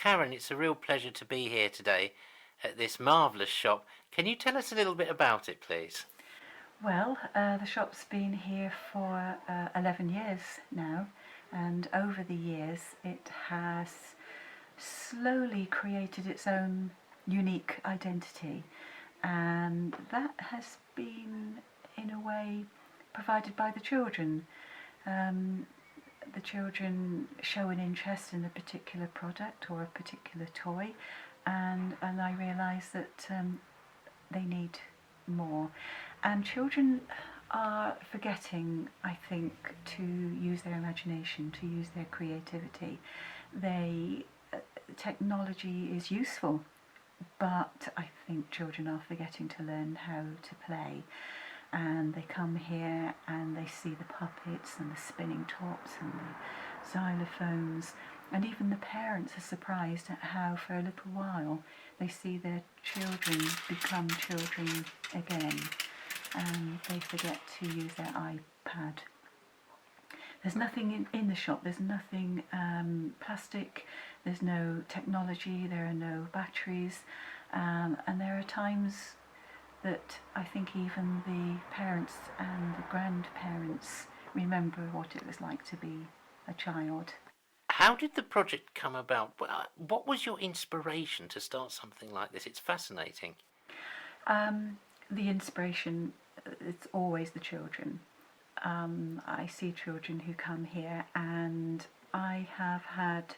Karen, it's a real pleasure to be here today at this marvellous shop. Can you tell us a little bit about it, please? Well, the shop's been here for 11 years now, and over the years it has slowly created its own unique identity, and that has been, in a way, provided by the children. The children show an interest in a particular product or a particular toy, and I realise that they need more. And children are forgetting, I think, to use their imagination, to use their creativity. They technology is useful, but I think children are forgetting to learn how to play. And they come here and they see the puppets and the spinning tops and the xylophones, and even the parents are surprised at how for a little while they see their children become children again, and they forget to use their iPad. There's nothing in the shop, there's nothing plastic, there's no technology, there are no batteries, and there are times that I think even the parents and the grandparents remember what it was like to be a child. How did the project come about? What was your inspiration to start something like this? It's fascinating. The inspiration, it's always the children. I see children who come here, and I have had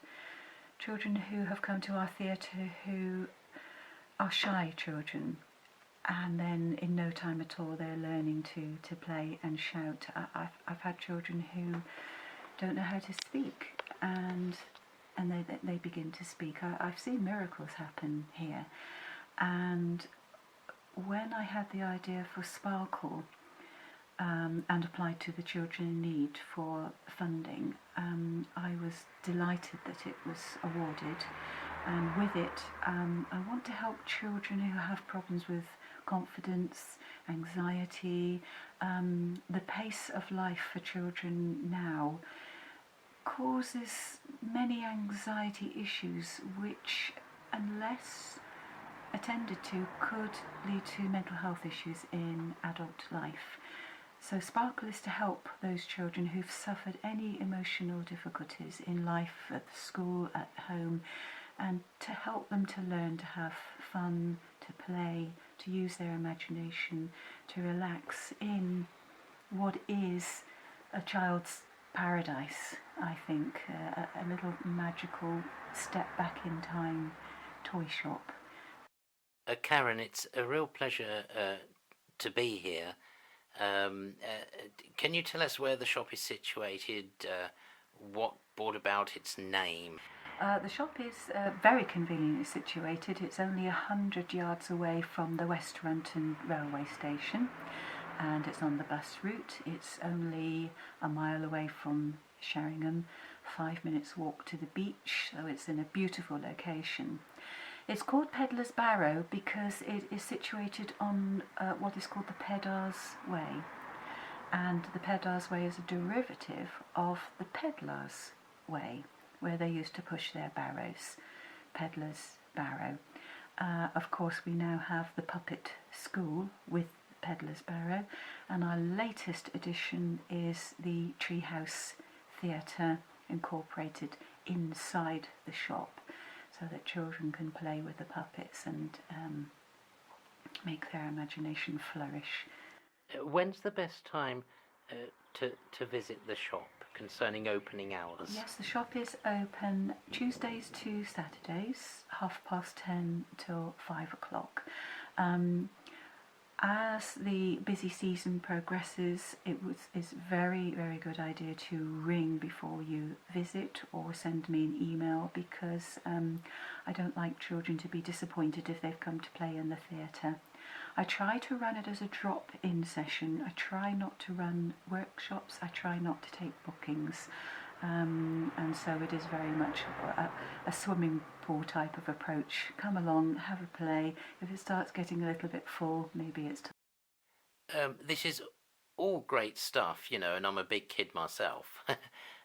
children who have come to our theatre who are shy children, and then in no time at all they're learning to play and shout. I've had children who don't know how to speak, and they begin to speak. I've seen miracles happen here. And when I had the idea for Sparkle and applied to the Children in Need for funding, I was delighted that it was awarded. And with it, I want to help children who have problems with confidence, anxiety. The pace of life for children now causes many anxiety issues which, unless attended to, could lead to mental health issues in adult life. So Sparkle is to help those children who've suffered any emotional difficulties in life, at school, at home, and to help them to learn to have fun, to play, to use their imagination, to relax in what is a child's paradise, I think, a little magical step back in time toy shop. Karen, it's a real pleasure to be here. Can you tell us where the shop is situated, what brought about its name? The shop is very conveniently situated. It's only 100 yards away from the West Runton railway station, and it's on the bus route. It's only a mile away from Sheringham, 5 minutes walk to the beach, so it's in a beautiful location. It's called Pedlar's Barrow because it is situated on what is called the Pedlar's Way, and the Pedlar's Way is a derivative of the Pedlar's Way, where they used to push their barrows. Pedlar's Barrow. Of course, we now have the puppet school with Pedlar's Barrow, and our latest addition is the Treehouse Theatre incorporated inside the shop, so that children can play with the puppets and make their imagination flourish. When's the best time to visit the shop concerning opening hours? Yes, the shop is open Tuesdays to Saturdays, 10:30 till 5 o'clock. As the busy season progresses, it's very, very good idea to ring before you visit or send me an email, because I don't like children to be disappointed if they've come to play in the theatre. I try to run it as a drop-in session. I try not to run workshops. I try not to take bookings. And so it is very much a swimming pool type of approach. Come along, have a play. If it starts getting a little bit full, maybe it's time. This is all great stuff, and I'm a big kid myself.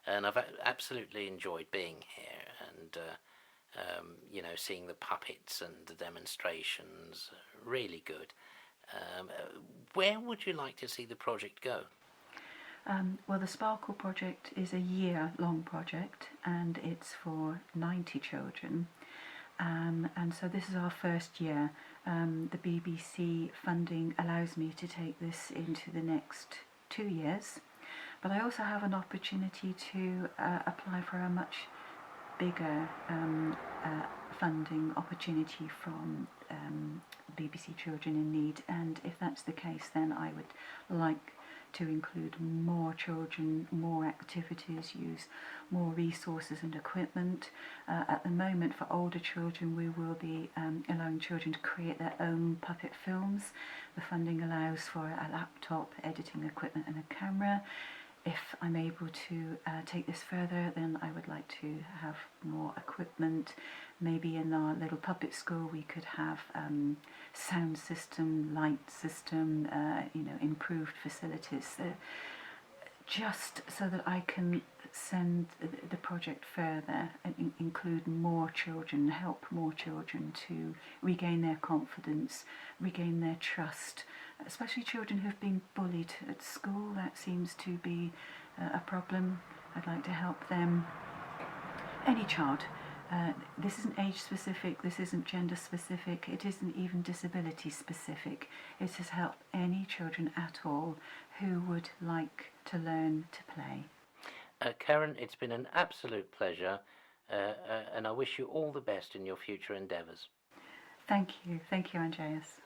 And I've absolutely enjoyed being here. And seeing the puppets and the demonstrations, really good. Where would you like to see the project go? Well, the Sparkle project is a year-long project, and it's for 90 children. And so this is our first year. The BBC funding allows me to take this into the next 2 years, but I also have an opportunity to apply for a much bigger funding opportunity from BBC Children in Need, and if that's the case, then I would like to include more children, more activities, use more resources and equipment. At the moment, for older children, we will be allowing children to create their own puppet films. The funding allows for a laptop, editing equipment and a camera. If I'm able to take this further, then I would like to have more equipment. Maybe in our little puppet school we could have sound system, light system, improved facilities, just so that I can send the project further and include more children, help more children to regain their confidence, regain their trust, especially children who've been bullied at school. That seems to be a problem. I'd like to help them. Any child. This isn't age specific, this isn't gender specific, it isn't even disability specific. It has helped any children at all who would like to learn to play. Karen, it's been an absolute pleasure, and I wish you all the best in your future endeavours. Thank you, Andreas.